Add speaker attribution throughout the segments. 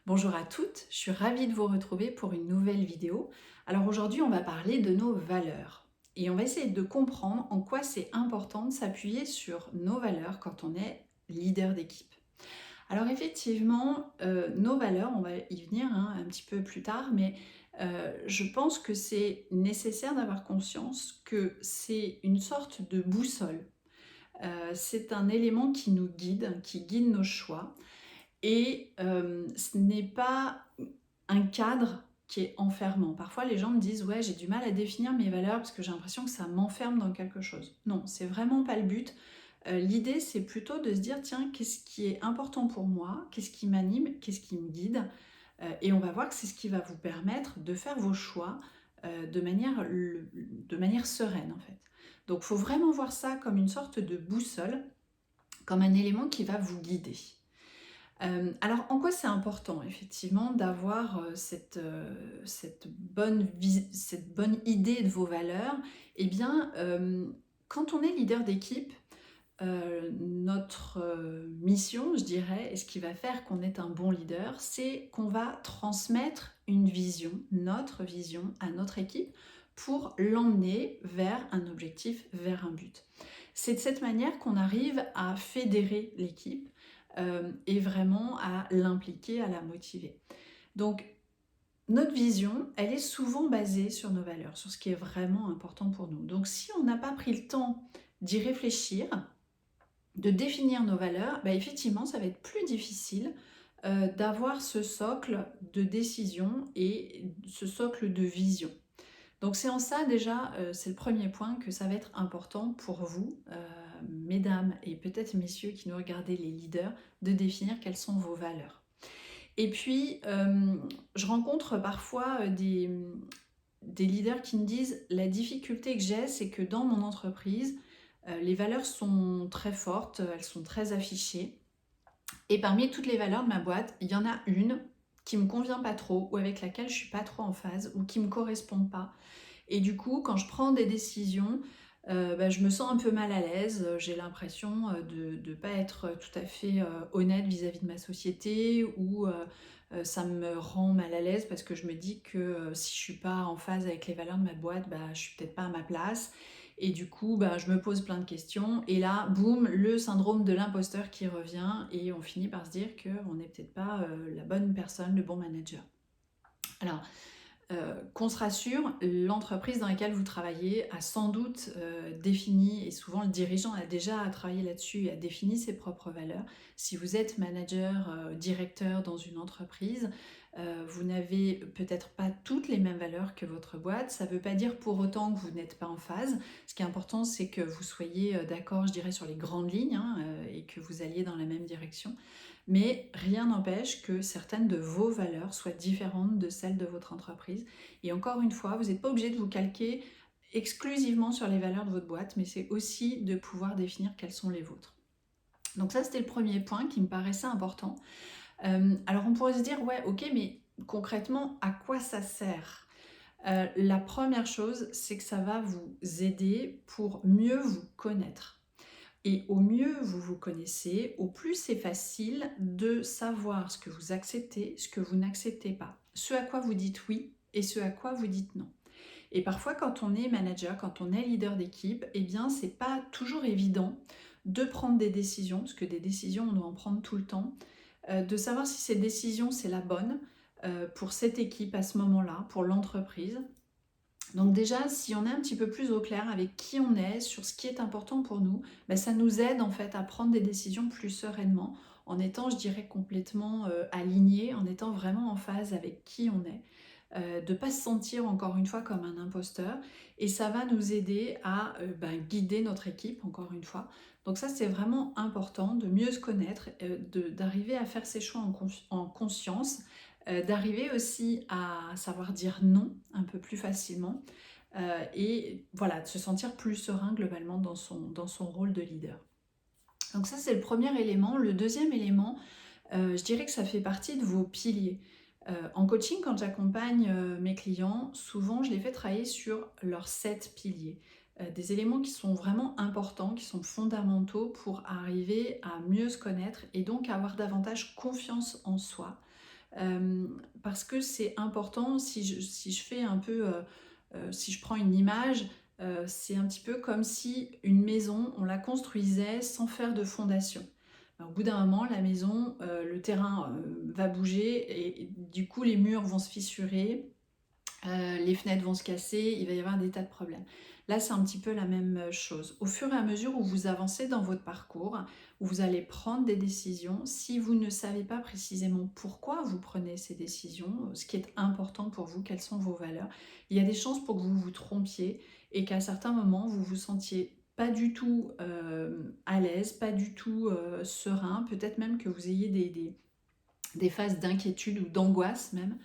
Speaker 1: Bonjour à toutes, je suis ravie de vous retrouver pour une nouvelle vidéo. Alors aujourd'hui, on va parler de nos valeurs et on va essayer de comprendre en quoi c'est important de s'appuyer sur nos valeurs quand on est leader d'équipe. Alors effectivement, nos valeurs, on va y venir un petit peu plus tard, mais je pense que c'est nécessaire d'avoir conscience que c'est une sorte de boussole. C'est un élément qui nous guide, qui guide nos choix. Et ce n'est pas un cadre qui est enfermant. Parfois, les gens me disent: «Ouais, j'ai du mal à définir mes valeurs parce que j'ai l'impression que ça m'enferme dans quelque chose». Non, c'est vraiment pas le but. L'idée, c'est plutôt de se dire: «Tiens, qu'est-ce qui est important pour moi? Qu'est-ce qui m'anime? Qu'est-ce qui me guide?» Et on va voir que c'est ce qui va vous permettre de faire vos choix, de manière sereine, en fait. Donc, il faut vraiment voir ça comme une sorte de boussole, comme un élément qui va vous guider. Alors, en quoi c'est important, effectivement, d'avoir cette bonne idée de vos valeurs? Eh bien, quand on est leader d'équipe, notre mission, je dirais, et ce qui va faire qu'on est un bon leader, c'est qu'on va transmettre une vision, notre vision, à notre équipe pour l'emmener vers un objectif, vers un but. C'est de cette manière qu'on arrive à fédérer l'équipe et vraiment à l'impliquer, à la motiver. Donc, notre vision, elle est souvent basée sur nos valeurs, sur ce qui est vraiment important pour nous. Donc, si on n'a pas pris le temps d'y réfléchir, de définir nos valeurs, bah, effectivement, ça va être plus difficile d'avoir ce socle de décision et ce socle de vision. Donc c'est en ça déjà, c'est le premier point que ça va être important pour vous, mesdames et peut-être messieurs qui nous regardez, les leaders, de définir quelles sont vos valeurs. Et puis, je rencontre parfois des leaders qui me disent: «La difficulté que j'ai, c'est que dans mon entreprise, les valeurs sont très fortes, elles sont très affichées et parmi toutes les valeurs de ma boîte, il y en a une qui me convient pas trop ou avec laquelle je suis pas trop en phase ou qui me correspond pas et du coup, quand je prends des décisions, bah, je me sens un peu mal à l'aise, j'ai l'impression, de ne pas être tout à fait, honnête vis-à-vis de ma société ou ça me rend mal à l'aise parce que je me dis que, si je suis pas en phase avec les valeurs de ma boîte, bah, je suis peut-être pas à ma place et du coup, bah, je me pose plein de questions et là, boum, le syndrome de l'imposteur qui revient et on finit par se dire qu'on n'est peut-être pas, la bonne personne, le bon manager. Alors, qu'on se rassure, l'entreprise dans laquelle vous travaillez a sans doute défini, et souvent le dirigeant a déjà travaillé là-dessus et a défini ses propres valeurs. Si vous êtes manager, directeur dans une entreprise, vous n'avez peut-être pas toutes les mêmes valeurs que votre boîte. Ça ne veut pas dire pour autant que vous n'êtes pas en phase. Ce qui est important, c'est que vous soyez d'accord, je dirais, sur les grandes lignes et que vous alliez dans la même direction. Mais rien n'empêche que certaines de vos valeurs soient différentes de celles de votre entreprise. Et encore une fois, vous n'êtes pas obligé de vous calquer exclusivement sur les valeurs de votre boîte, mais c'est aussi de pouvoir définir quelles sont les vôtres. Donc ça, c'était le premier point qui me paraissait important. Alors on pourrait se dire, ouais, ok, mais concrètement, à quoi ça sert? La première chose, c'est que ça va vous aider pour mieux vous connaître. Et au mieux vous vous connaissez, au plus c'est facile de savoir ce que vous acceptez, ce que vous n'acceptez pas, ce à quoi vous dites oui et ce à quoi vous dites non. Et parfois quand on est manager, quand on est leader d'équipe, eh bien c'est pas toujours évident de prendre des décisions, parce que des décisions on doit en prendre tout le temps, de savoir si cette décision c'est la bonne pour cette équipe à ce moment-là, pour l'entreprise. Donc déjà, si on est un petit peu plus au clair avec qui on est, sur ce qui est important pour nous, ben ça nous aide en fait à prendre des décisions plus sereinement, en étant, je dirais, complètement aligné, en étant vraiment en phase avec qui on est, de ne pas se sentir encore une fois comme un imposteur. Et ça va nous aider à guider notre équipe, encore une fois. Donc ça, c'est vraiment important de mieux se connaître, d'arriver à faire ses choix en conscience, d'arriver aussi à savoir dire non un peu plus facilement et voilà, de se sentir plus serein globalement dans son rôle de leader. Donc ça, c'est le premier élément. Le deuxième élément, je dirais que ça fait partie de vos piliers. En coaching, quand j'accompagne mes clients, souvent je les fais travailler sur leurs 7 piliers. Des éléments qui sont vraiment importants, qui sont fondamentaux pour arriver à mieux se connaître et donc à avoir davantage confiance en soi, parce que c'est important, si je fais un peu, si je prends une image, c'est un petit peu comme si une maison, on la construisait sans faire de fondation. Au bout d'un moment, la maison, le terrain va bouger et du coup les murs vont se fissurer, les fenêtres vont se casser, il va y avoir des tas de problèmes. Là, c'est un petit peu la même chose. Au fur et à mesure où vous avancez dans votre parcours, où vous allez prendre des décisions, si vous ne savez pas précisément pourquoi vous prenez ces décisions, ce qui est important pour vous, quelles sont vos valeurs, il y a des chances pour que vous vous trompiez et qu'à certains moments, vous vous sentiez pas du tout à l'aise, pas du tout serein, peut-être même que vous ayez des phases d'inquiétude ou d'angoisse même.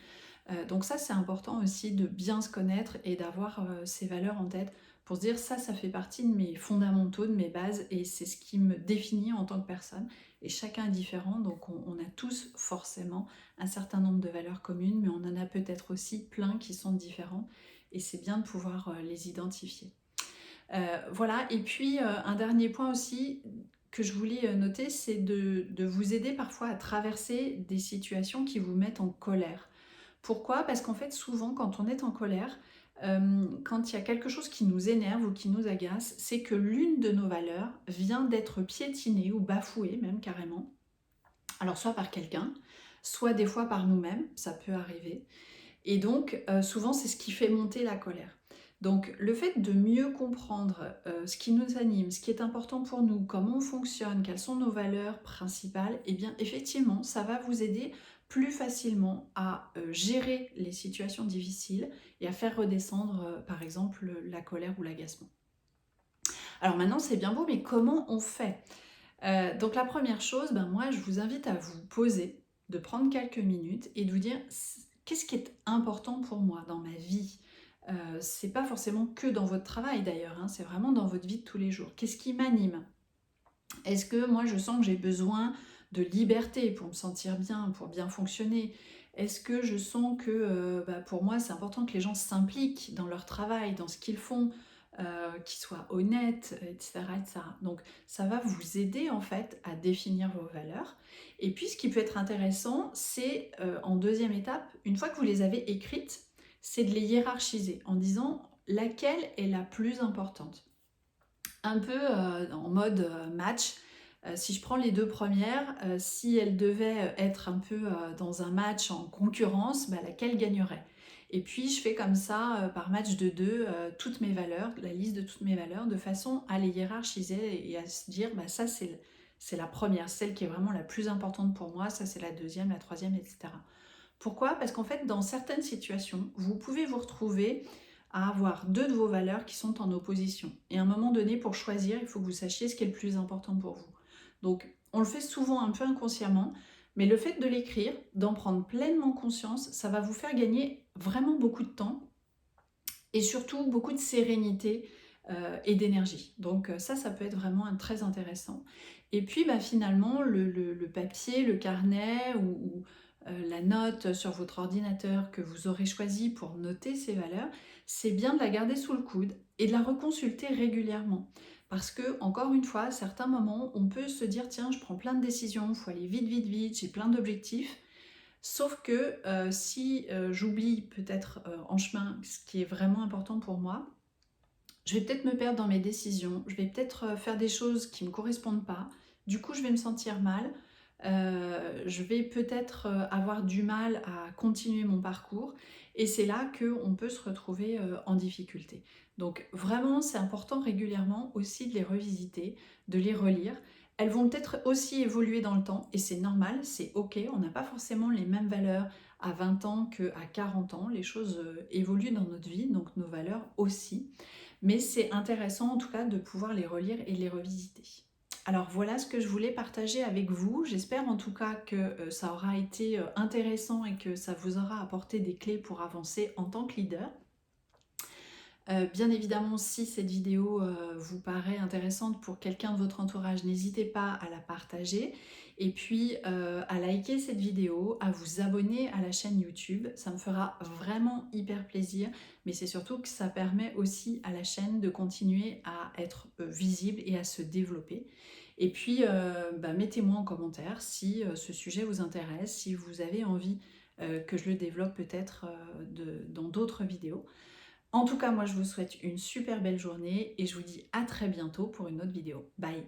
Speaker 1: Donc ça, c'est important aussi de bien se connaître et d'avoir ces valeurs en tête pour se dire ça fait partie de mes fondamentaux, de mes bases et c'est ce qui me définit en tant que personne. Et chacun est différent, donc on a tous forcément un certain nombre de valeurs communes, mais on en a peut-être aussi plein qui sont différents et c'est bien de pouvoir les identifier. Voilà, et puis un dernier point aussi que je voulais noter, c'est de vous aider parfois à traverser des situations qui vous mettent en colère. Pourquoi? Parce qu'en fait, souvent, quand on est en colère, quand il y a quelque chose qui nous énerve ou qui nous agace, c'est que l'une de nos valeurs vient d'être piétinée ou bafouée, même carrément. Alors, soit par quelqu'un, soit des fois par nous-mêmes, ça peut arriver. Et donc, souvent, c'est ce qui fait monter la colère. Donc, le fait de mieux comprendre ce qui nous anime, ce qui est important pour nous, comment on fonctionne, quelles sont nos valeurs principales, eh bien, effectivement, ça va vous aider plus facilement à gérer les situations difficiles et à faire redescendre, par exemple, la colère ou l'agacement. Alors maintenant, c'est bien beau, mais comment on fait? Donc, la première chose, moi, je vous invite à vous poser, de prendre quelques minutes et de vous dire qu'est-ce qui est important pour moi dans ma vie. C'est pas forcément que dans votre travail d'ailleurs, hein, c'est vraiment dans votre vie de tous les jours. Qu'est-ce qui m'anime? Est-ce que moi je sens que j'ai besoin de liberté pour me sentir bien, pour bien fonctionner? Est-ce que je sens que pour moi c'est important que les gens s'impliquent dans leur travail, dans ce qu'ils font, qu'ils soient honnêtes, etc., etc. Donc ça va vous aider en fait à définir vos valeurs. Et puis ce qui peut être intéressant, c'est en deuxième étape, une fois que vous les avez écrites, c'est de les hiérarchiser en disant laquelle est la plus importante. Un peu en mode match. Si je prends les deux premières, si elles devaient être un peu dans un match en concurrence, laquelle gagnerait? Et puis je fais comme ça, par match de deux, toutes mes valeurs, la liste de toutes mes valeurs, de façon à les hiérarchiser et à se dire, ça c'est la première, celle qui est vraiment la plus importante pour moi, ça c'est la deuxième, la troisième, etc. Pourquoi? Parce qu'en fait, dans certaines situations, vous pouvez vous retrouver à avoir deux de vos valeurs qui sont en opposition. Et à un moment donné, pour choisir, il faut que vous sachiez ce qui est le plus important pour vous. Donc, on le fait souvent un peu inconsciemment, mais le fait de l'écrire, d'en prendre pleinement conscience, ça va vous faire gagner vraiment beaucoup de temps et surtout beaucoup de sérénité et d'énergie. Donc ça peut être vraiment très intéressant. Et puis finalement, le papier, le carnet ou la note sur votre ordinateur que vous aurez choisi pour noter ces valeurs, c'est bien de la garder sous le coude et de la reconsulter régulièrement. Parce que, encore une fois, à certains moments, on peut se dire, tiens, je prends plein de décisions, il faut aller vite, vite, vite, j'ai plein d'objectifs. Sauf que si j'oublie peut-être en chemin ce qui est vraiment important pour moi, je vais peut-être me perdre dans mes décisions, je vais peut-être faire des choses qui ne me correspondent pas, du coup je vais me sentir mal, je vais peut-être avoir du mal à continuer mon parcours et c'est là qu'on peut se retrouver en difficulté. Donc vraiment c'est important régulièrement aussi de les revisiter, de les relire. Elles vont peut-être aussi évoluer dans le temps et c'est normal, c'est ok, on n'a pas forcément les mêmes valeurs à 20 ans qu'à 40 ans, les choses évoluent dans notre vie, donc nos valeurs aussi. Mais c'est intéressant en tout cas de pouvoir les relire et les revisiter. Alors voilà ce que je voulais partager avec vous. J'espère en tout cas que ça aura été intéressant et que ça vous aura apporté des clés pour avancer en tant que leader. Bien évidemment, si cette vidéo vous paraît intéressante pour quelqu'un de votre entourage, n'hésitez pas à la partager et puis à liker cette vidéo, à vous abonner à la chaîne YouTube. Ça me fera vraiment hyper plaisir, mais c'est surtout que ça permet aussi à la chaîne de continuer à être visible et à se développer. Et puis, mettez-moi en commentaire si ce sujet vous intéresse, si vous avez envie que je le développe peut-être dans d'autres vidéos. En tout cas, moi je vous souhaite une super belle journée et je vous dis à très bientôt pour une autre vidéo. Bye!